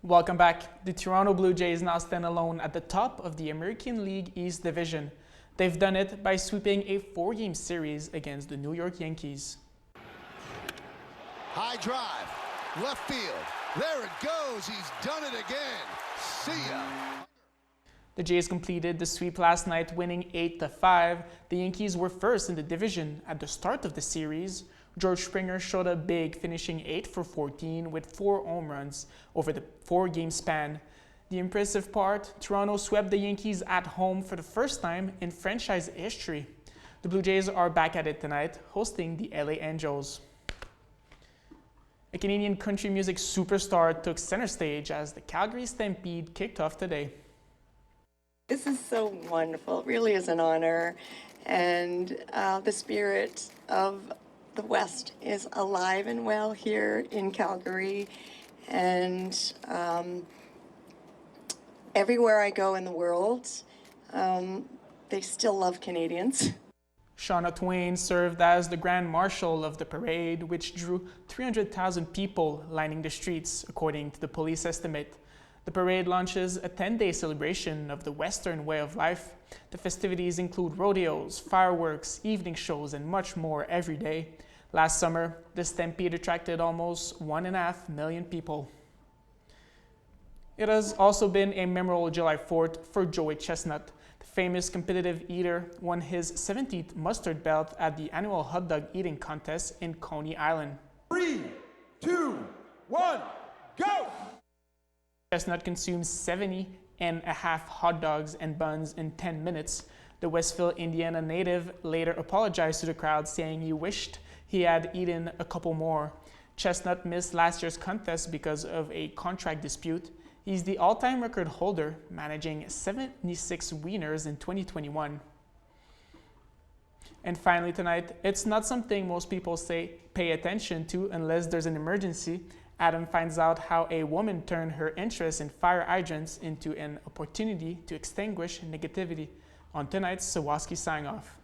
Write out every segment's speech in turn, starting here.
Welcome back. The Toronto Blue Jays now stand alone at the top of the American League East Division. They've done it by sweeping a 4-game series against the New York Yankees. High drive, left field. There it goes. He's done it again. See ya. The Jays completed the sweep last night, winning 8-5. The Yankees were first in the division at the start of the series. George Springer showed up big, finishing 8 for 14 with 4 home runs over the 4-game span. The impressive part, Toronto swept the Yankees at home for the first time in franchise history. The Blue Jays are back at it tonight, hosting the LA Angels. A Canadian country music superstar took center stage as the Calgary Stampede kicked off today. This is so wonderful. It really is an honor. And the spirit of the West is alive and well here in Calgary. And everywhere I go in the world, they still love Canadians. Shauna Twain served as the Grand Marshal of the parade, which drew 300,000 people lining the streets, according to the police estimate. The parade launches a 10-day celebration of the Western way of life. The festivities include rodeos, fireworks, evening shows, and much more every day. Last summer, the Stampede attracted almost 1.5 million people. It has also been a memorable July 4th for Joey Chestnut. The famous competitive eater won his 17th mustard belt at the annual hot dog eating contest in Coney Island. 3, 2, 1, go! Chestnut consumed 70.5 hot dogs and buns in 10 minutes. The Westville, Indiana native later apologized to the crowd, saying he wished he had eaten a couple more. Chestnut missed last year's contest because of a contract dispute. He's the all-time record holder, managing 76 wieners in 2021. And finally tonight, it's not something most people say pay attention to unless there's an emergency. Adam finds out how a woman turned her interest in fire hydrants into an opportunity to extinguish negativity on tonight's Sawaski Sign-Off.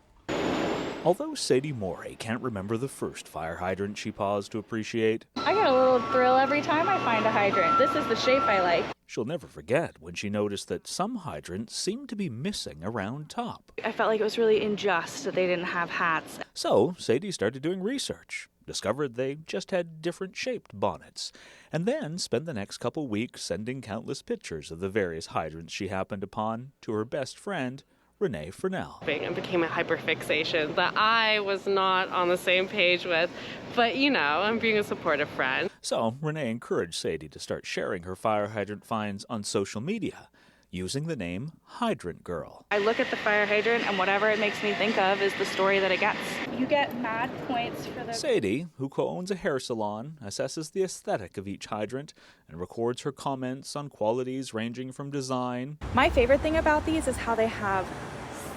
Although Sadie Morey can't remember the first fire hydrant she paused to appreciate, I get a little thrill every time I find a hydrant. This is the shape I like. she'll never forget when she noticed that some hydrants seemed to be missing around top. I felt like it was really unjust that they didn't have hats. So Sadie started doing research, discovered they just had different shaped bonnets, and then spent the next couple weeks sending countless pictures of the various hydrants she happened upon to her best friend, Renee Furnell. It became a hyperfixation that I was not on the same page with, but you know, I'm being a supportive friend. So Renee encouraged Sadie to start sharing her fire hydrant finds on social media, using the name Hydrant Girl. I look at the fire hydrant and whatever it makes me think of is the story that it gets. You get mad points for the... Sadie, who co-owns a hair salon, assesses the aesthetic of each hydrant and records her comments on qualities ranging from design... My favorite thing about these is how they have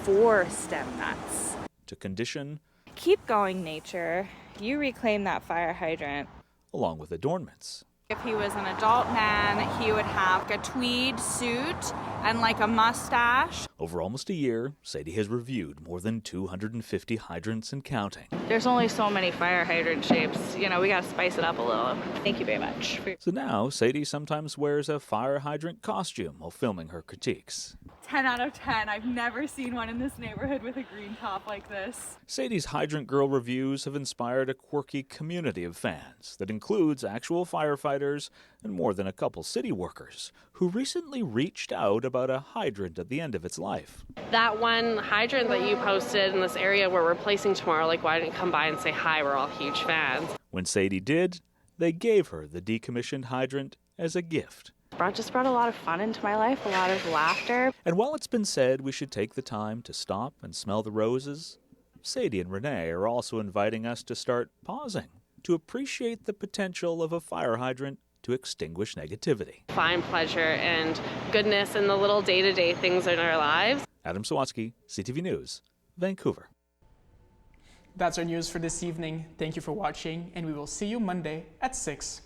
4 stem nuts. ...to condition... Keep going, nature. You reclaim that fire hydrant. ...along with adornments. If he was an adult man, he would have a tweed suit and like a mustache. Over almost a year, Sadie has reviewed more than 250 hydrants and counting. There's only so many fire hydrant shapes. You know, we gotta spice it up a little. Thank you very much. So now, Sadie sometimes wears a fire hydrant costume while filming her critiques. 10 out of 10. I've never seen one in this neighborhood with a green top like this. Sadie's Hydrant Girl reviews have inspired a quirky community of fans that includes actual firefighters and more than a couple city workers who recently reached out about a hydrant at the end of its life. That one hydrant that you posted in this area we're replacing tomorrow, like why didn't you come by and say hi? We're all huge fans. When Sadie did, they gave her the decommissioned hydrant as a gift. Just brought a lot of fun into my life, a lot of laughter. And while it's been said we should take the time to stop and smell the roses, Sadie and Renee are also inviting us to start pausing to appreciate the potential of a fire hydrant to extinguish negativity. Find pleasure and goodness in the little day-to-day things in our lives. Adam Sawatsky, CTV News, Vancouver. That's our news for this evening. Thank you for watching, and we will see you Monday at 6.